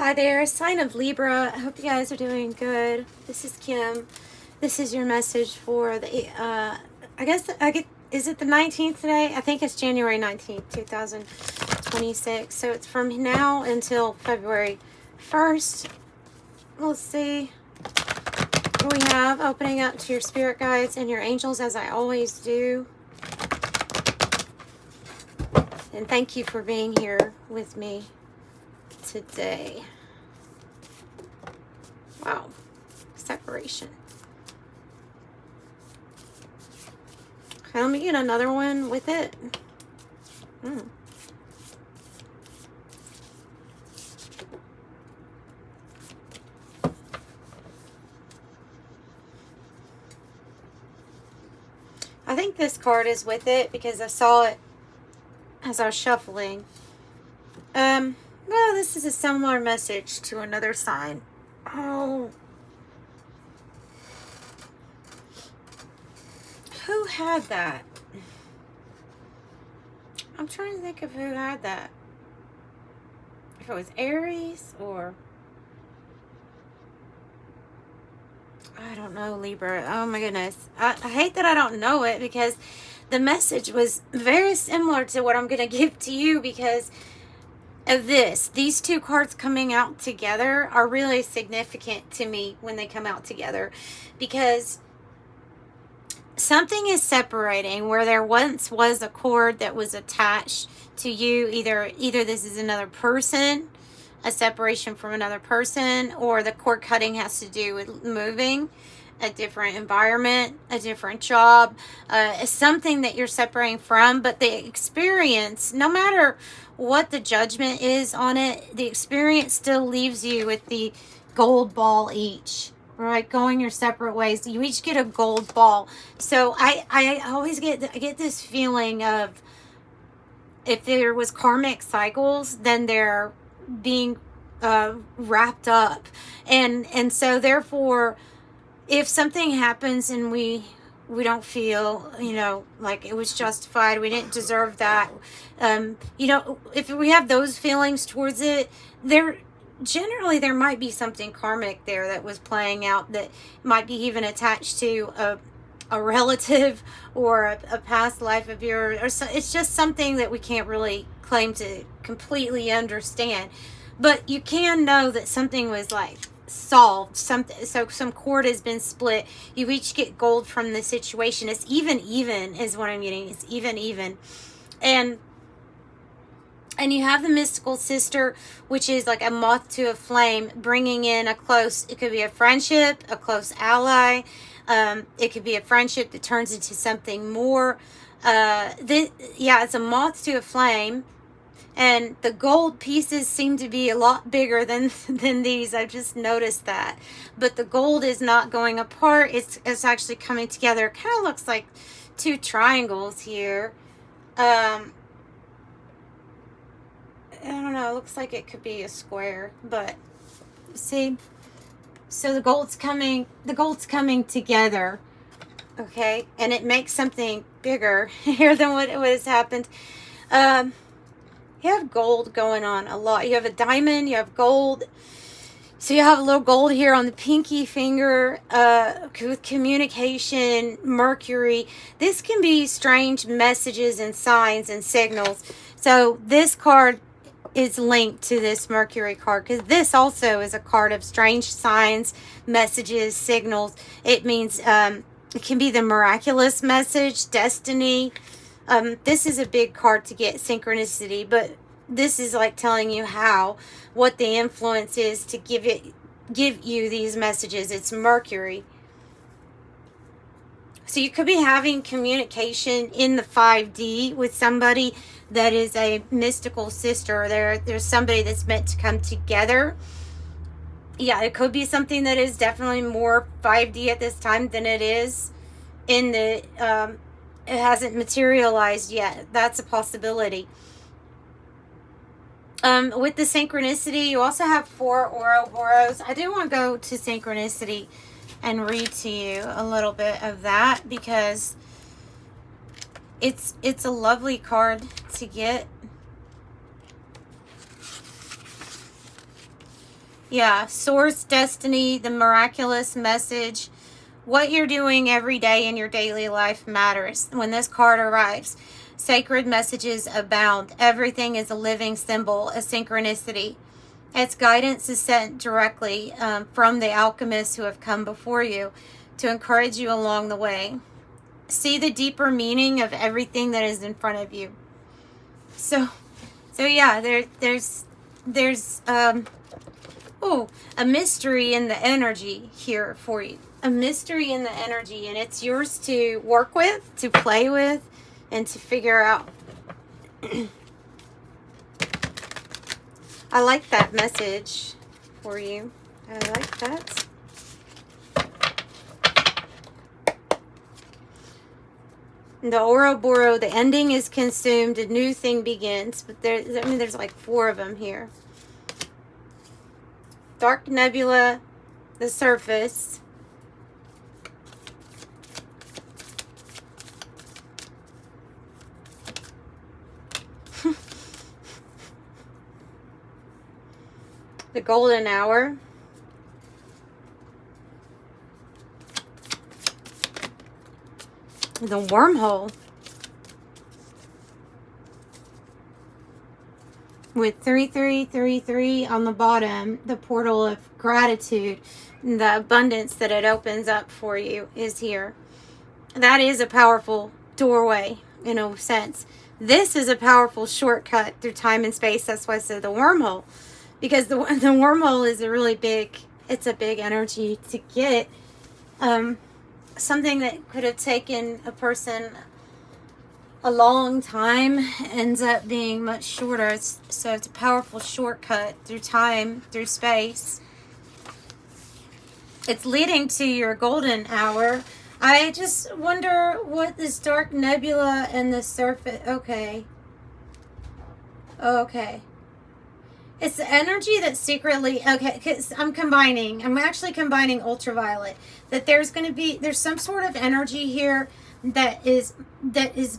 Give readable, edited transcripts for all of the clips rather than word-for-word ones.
Hi there, sign of Libra. I hope you guys are doing good. This is Kim. This is your message for the, is it the 19th today? I think it's January 19th, 2026. So it's from now until February 1st. We'll see what we have. Opening up to your spirit guides and your angels, as I always do. And thank you for being here with me today. Wow, separation. Okay, let me get another one with it. I think this card is with it because I saw it as I was shuffling. Well, this is a similar message to another sign. Oh. Who had that? I'm trying to think of who had that. If it was Aries or... I don't know, Libra. Oh my goodness. I hate that I don't know it because the message was very similar to what I'm going to give to you because of this. These two cards coming out together are really significant to me when they come out together because something is separating where there once was a cord that was attached to you. Either this is another person, a separation from another person, or the cord cutting has to do with moving, a different environment, a different job, something that you're separating from. But the experience, no matter what the judgment is on it, the experience still leaves you with the gold ball each, right? Going your separate ways. You each get a gold ball. So I always get this feeling of if there was karmic cycles, then they're being wrapped up. And so therefore, if something happens and we don't feel, like it was justified, we didn't deserve that, if we have those feelings towards it, there might be something karmic there that was playing out that might be even attached to a relative or a past life of yours. Or so, it's just something that we can't really claim to completely understand. But you can know that something was like solved. So some cord has been split. You each get gold from the situation. It's even is what I'm getting. It's even. And you have the mystical sister, which is like a moth to a flame, bringing in it could be a friendship, a close ally. It could be a friendship that turns into something more. It's a moth to a flame. And the gold pieces seem to be a lot bigger than these. I've just noticed that. But the gold is not going apart. It's actually coming together. It kind of looks like two triangles here. I don't know. It looks like it could be a square. But see? So the gold's coming together. Okay? And it makes something bigger here than what has happened. You have gold going on a lot. You have a diamond, you have gold. So you have a little gold here on the pinky finger with communication, Mercury. This can be strange messages and signs and signals. So this card is linked to this Mercury card because this also is a card of strange signs, messages, signals. It means it can be the miraculous message, destiny. This is a big card to get, synchronicity, but this is like telling you what the influence is to give you these messages. It's Mercury. So you could be having communication in the 5D with somebody that is a mystical sister. There's somebody that's meant to come together. Yeah, it could be something that is definitely more 5D at this time than it is in the... it hasn't materialized yet. That's a possibility. With the synchronicity, you also have 4 Ouroboros. I do want to go to synchronicity and read to you a little bit of that because it's a lovely card to get. Yeah, source, destiny, the miraculous message. What you're doing every day in your daily life matters. When this card arrives, sacred messages abound. Everything is a living symbol, a synchronicity. Its guidance is sent directly from the alchemists who have come before you to encourage you along the way. See the deeper meaning of everything that is in front of you. So yeah, there's a mystery in the energy here for you. A mystery in the energy, and it's yours to work with, to play with, and to figure out. I like that message for you. I like that. The Ouroboros, the ending is consumed, a new thing begins. But there's like 4 of them here. Dark nebula, the surface. The golden hour. The wormhole. With 3333 on the bottom, the portal of gratitude, the abundance that it opens up for you is here. That is a powerful doorway in a sense. This is a powerful shortcut through time and space. That's why I said the wormhole. Because the wormhole is a really big, it's a big energy to get. Something that could have taken a person a long time ends up being much shorter. So it's a powerful shortcut through time, through space. It's leading to your golden hour. I just wonder what this dark nebula and the surface... Okay. It's the energy that secretly... Okay, because I'm actually combining ultraviolet. That there's some sort of energy here that is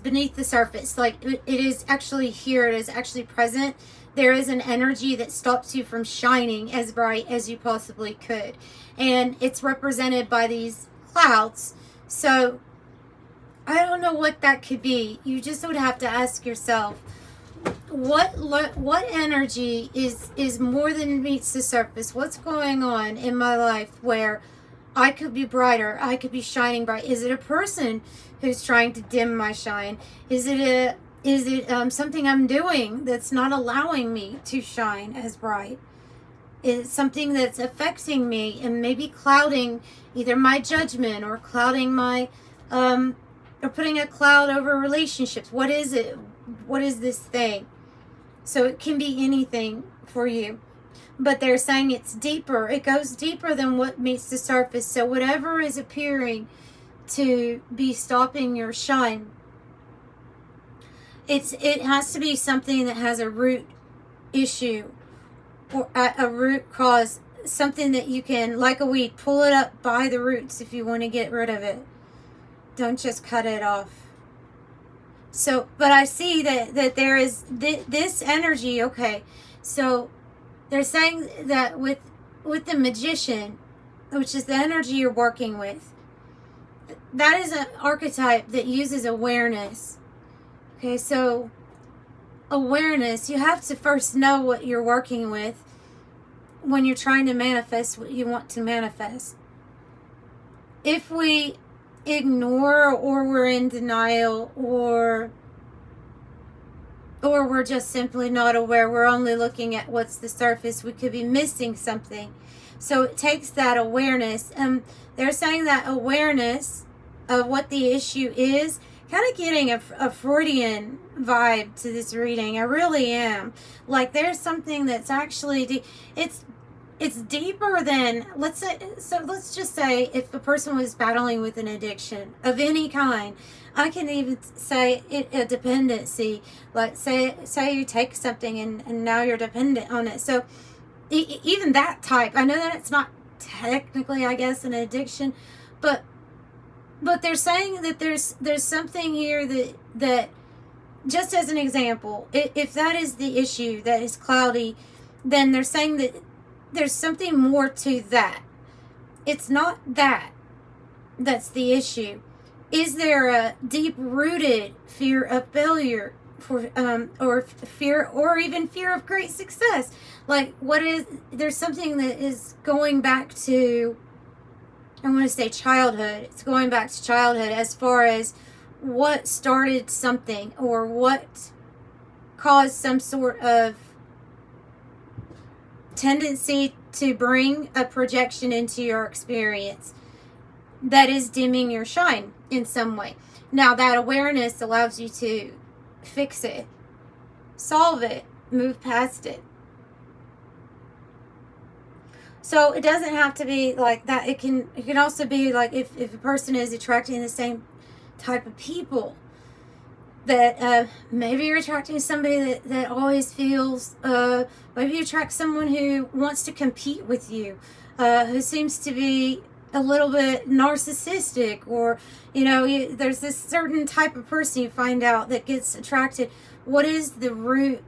beneath the surface. Like, it is actually here. It is actually present. There is an energy that stops you from shining as bright as you possibly could. And it's represented by these clouds. So, I don't know what that could be. You just would have to ask yourself, what energy is more than meets the surface? What's going on in my life where I could be brighter, I could be shining bright? Is it a person who's trying to dim my shine? Is it something I'm doing that's not allowing me to shine as bright? Is it something that's affecting me and maybe clouding either my judgment or clouding my or putting a cloud over relationships? What is it? What is this thing? So it can be anything for you. But they're saying it's deeper. It goes deeper than what meets the surface. So whatever is appearing to be stopping your shine, it has to be something that has a root issue or a root cause. Something that you can, like a weed, pull it up by the roots if you want to get rid of it. Don't just cut it off. So, but I see that there is this energy. Okay, so they're saying that with the magician, which is the energy you're working with, that is an archetype that uses awareness. Okay, so awareness, you have to first know what you're working with when you're trying to manifest what you want to manifest. If we ignore or we're in denial or we're just simply not aware, we're only looking at what's the surface, we could be missing something. So it takes that awareness. They're saying that awareness of what the issue is, kind of getting a Freudian vibe to this reading. I really am. Like, there's something that's actually it's deeper than, let's just say if a person was battling with an addiction of any kind. I can even say a dependency. Like, say you take something and now you're dependent on it. So even that type, I know that it's not technically, I guess, an addiction, but they're saying that there's something here that just as an example, if that is the issue that is cloudy, then they're saying that there's something more to that. It's not that that's the issue. Is there a deep-rooted fear of failure, or fear, or even fear of great success? Like, there's something that is going back to, I want to say childhood. It's going back to childhood as far as what started something, or what caused some sort of tendency to bring a projection into your experience that is dimming your shine in some way. Now, that awareness allows you to fix it, solve it, move past it. So it doesn't have to be like that. It can also be like if a person is attracting the same type of people, that maybe you're attracting somebody that always feels, maybe you attract someone who wants to compete with you, who seems to be a little bit narcissistic, or, you know, there's this certain type of person you find out that gets attracted. What is the root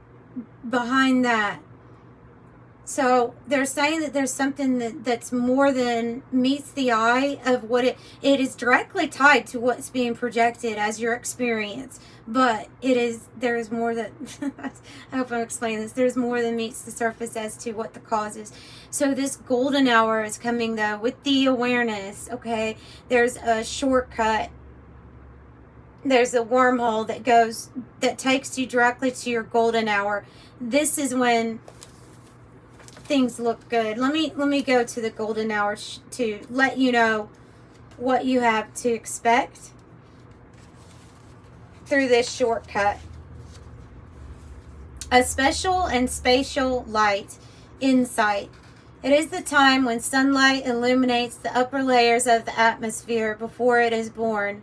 behind that? So they're saying that there's something that's more than meets the eye of what it is directly tied to what's being projected as your experience. But there is more that, I hope I'm explaining this, there's more than meets the surface as to what the cause is. So this golden hour is coming though with the awareness, okay? There's a shortcut. There's a wormhole that takes you directly to your golden hour. This is when things look good. Let me go to the golden hour to let you know what you have to expect through this shortcut. A special and spatial light insight. It is the time when sunlight illuminates the upper layers of the atmosphere before it is born.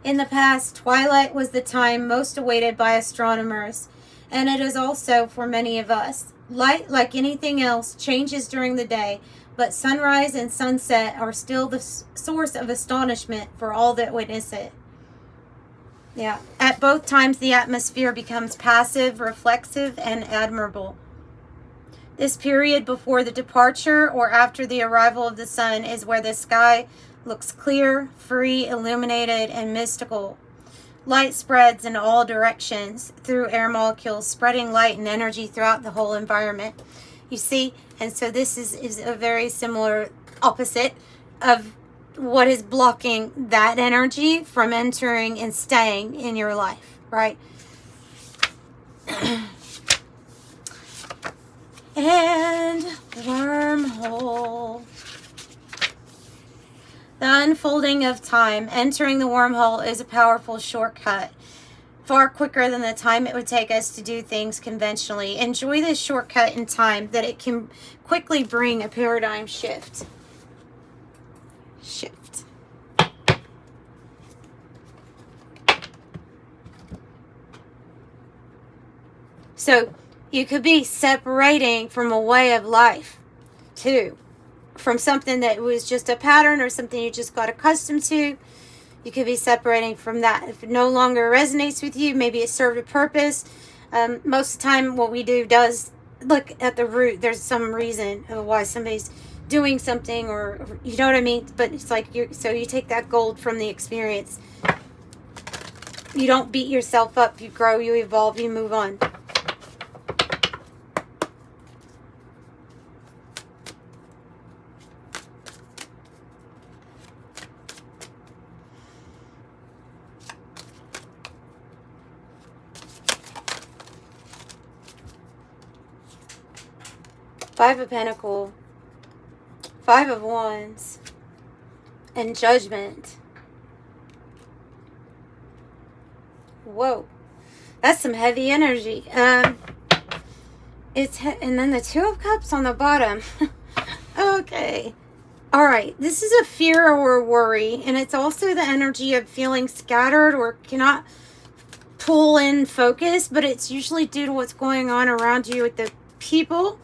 In the past, twilight was the time most awaited by astronomers, and it is also for many of us. Light, like anything else, changes during the day, but sunrise and sunset are still the source of astonishment for all that witness it. Yeah. At both times, the atmosphere becomes passive, reflexive, and admirable. This period before the departure or after the arrival of the sun is where the sky looks clear, free, illuminated, and mystical. Light spreads in all directions through air molecules, spreading light and energy throughout the whole environment. You see? And so this is a very similar opposite of what is blocking that energy from entering and staying in your life, right? And wormhole. The unfolding of time. Entering the wormhole is a powerful shortcut, far quicker than the time it would take us to do things conventionally. Enjoy this shortcut in time, that it can quickly bring a paradigm shift. So you could be separating from a way of life too, from something that was just a pattern or something you just got accustomed to. You could be separating from that. If it no longer resonates with you, maybe it served a purpose. Most of the time what we do does look at the root. There's some reason why somebody's doing something, or you know what I mean? But it's like, so you take that gold from the experience. You don't beat yourself up. You grow, you evolve, you move on. Five of Pentacles, Five of Wands, and Judgment. Whoa, that's some heavy energy. And then the Two of Cups on the bottom. Okay. All right. This is a fear or worry, and it's also the energy of feeling scattered or cannot pull in focus, but it's usually due to what's going on around you with the people.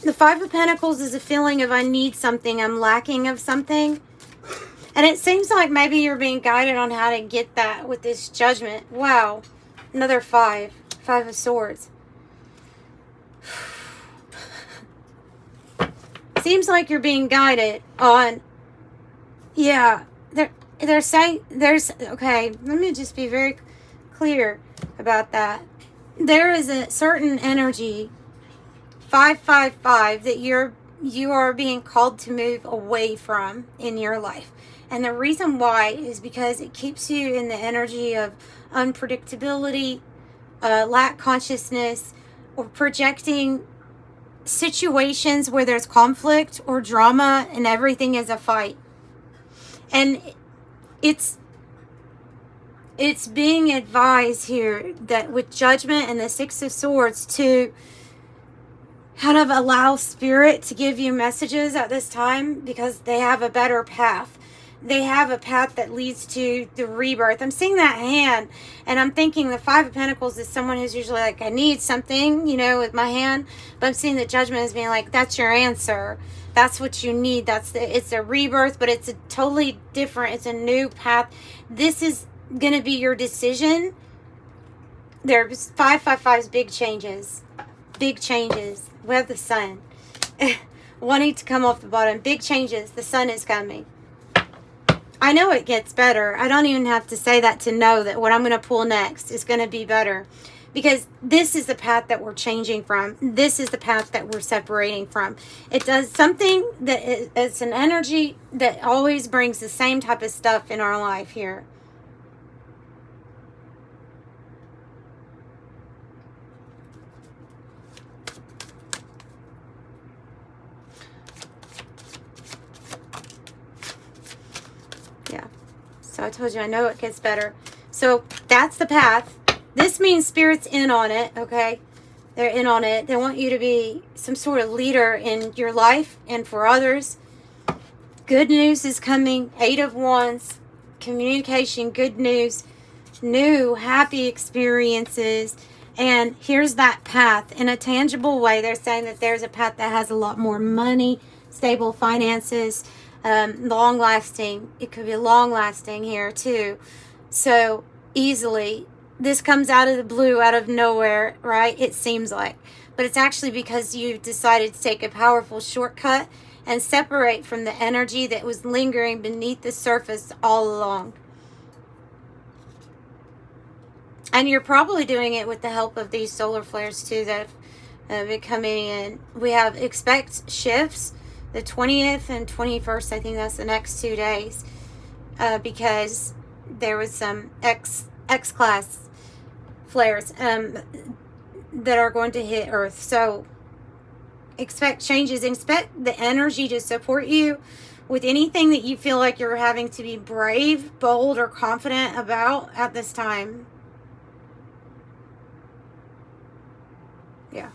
The Five of Pentacles is a feeling of I need something, I'm lacking of something. And it seems like maybe you're being guided on how to get that with this Judgment. Wow. Another five. Five of Swords. Seems like you're being guided on, yeah, they're saying, okay, let me just be very clear about that. There is a certain energy, 555, that you are being called to move away from in your life. And the reason why is because it keeps you in the energy of unpredictability, lack consciousness, or projecting situations where there's conflict or drama and everything is a fight. And it's being advised here that with Judgment and the Six of Swords to kind of allow Spirit to give you messages at this time, because they have a better path. They have a path that leads to the rebirth. I'm seeing that hand, and I'm thinking the Five of Pentacles is someone who's usually like, I need something, you know, with my hand. But I'm seeing the Judgment as being like, that's your answer. That's what you need. It's a rebirth, but it's a totally different, it's a new path. This is going to be your decision. There's 555's big changes. Big changes. We have the Sun. Wanting to come off the bottom. Big changes. The Sun is coming. I know it gets better. I don't even have to say that to know that what I'm going to pull next is going to be better. Because this is the path that we're changing from. This is the path that we're separating from. It does something that it's an energy that always brings the same type of stuff in our life here. Yeah. So I told you, I know it gets better. So that's the path. This means Spirit's in on it, okay? They're in on it. They want you to be some sort of leader in your life and for others. Good news is coming. 8 of Wands. Communication, good news. New, happy experiences. And here's that path. In a tangible way, they're saying that there's a path that has a lot more money, stable finances, long-lasting. It could be long-lasting here, too. So, easily. This comes out of the blue, out of nowhere, right? It seems like. But it's actually because you've decided to take a powerful shortcut and separate from the energy that was lingering beneath the surface all along. And you're probably doing it with the help of these solar flares, too, that have been coming in. We have expect shifts, the 20th and 21st. I think that's the next 2 days. Because there was some X-class flares that are going to hit Earth. So expect changes. Expect the energy to support you with anything that you feel like you're having to be brave, bold, or confident about at this time. Yeah.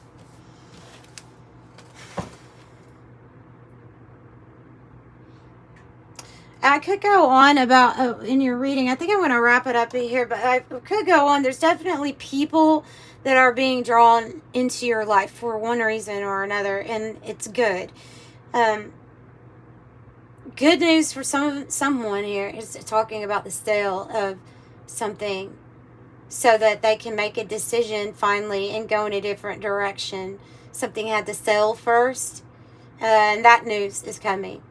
I could go on about in your reading. I think I'm going to wrap it up here, but I could go on. There's definitely people that are being drawn into your life for one reason or another, and it's good. Good news for someone here is talking about the sale of something so that they can make a decision finally and go in a different direction. Something had to sell first, and that news is coming.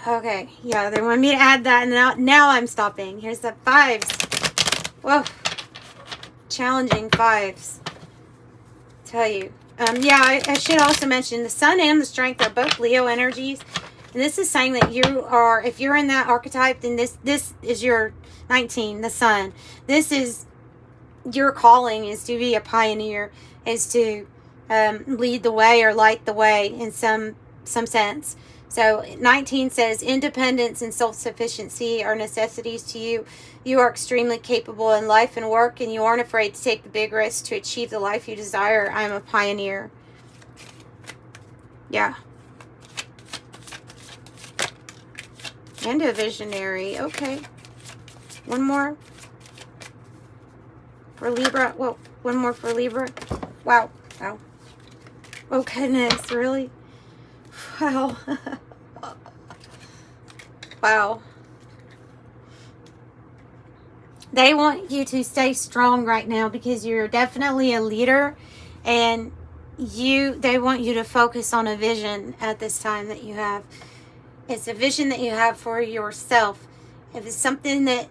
Okay, yeah, they want me to add that, and now I'm stopping. Here's the 5s. Whoa. Challenging 5s. Tell you. Yeah, I should also mention the Sun and the Strength are both Leo energies. And this is saying that you are, if you're in that archetype, then this is your 19, the Sun. This is your calling, is to be a pioneer, is to lead the way or light the way in some sense. So 19 says, independence and self-sufficiency are necessities to you. You are extremely capable in life and work, and you aren't afraid to take the big risks to achieve the life you desire. I am a pioneer. Yeah. And a visionary. Okay. One more for Libra. Whoa, one more for Libra. Wow. Wow. Oh, goodness. Really? Wow. Wow. They want you to stay strong right now because you're definitely a leader, and they want you to focus on a vision at this time that you have. It's a vision that you have for yourself. If it's something that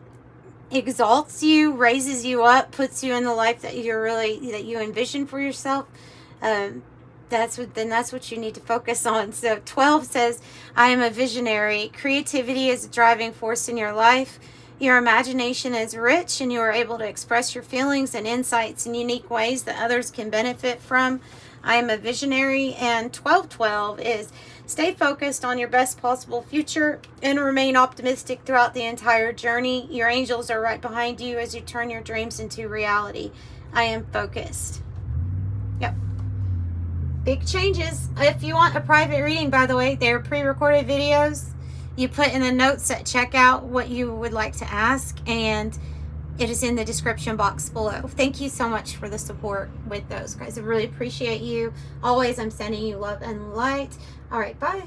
exalts you, raises you up, puts you in the life that you envision for yourself, that's what you need to focus on. So 12 says, I am a visionary. Creativity is a driving force in your life. Your imagination is rich, and you are able to express your feelings and insights in unique ways that others can benefit from. I am a visionary. And 1212 is, stay focused on your best possible future and remain optimistic throughout the entire journey. Your angels are right behind you as you turn your dreams into reality. I am focused. Yep. Big changes. If you want a private reading, by the way, they're pre-recorded videos. You put in the notes at checkout what you would like to ask, and it is in the description box below. Thank you so much for the support with those, guys. I really appreciate you. Always, I'm sending you love and light. All right, bye.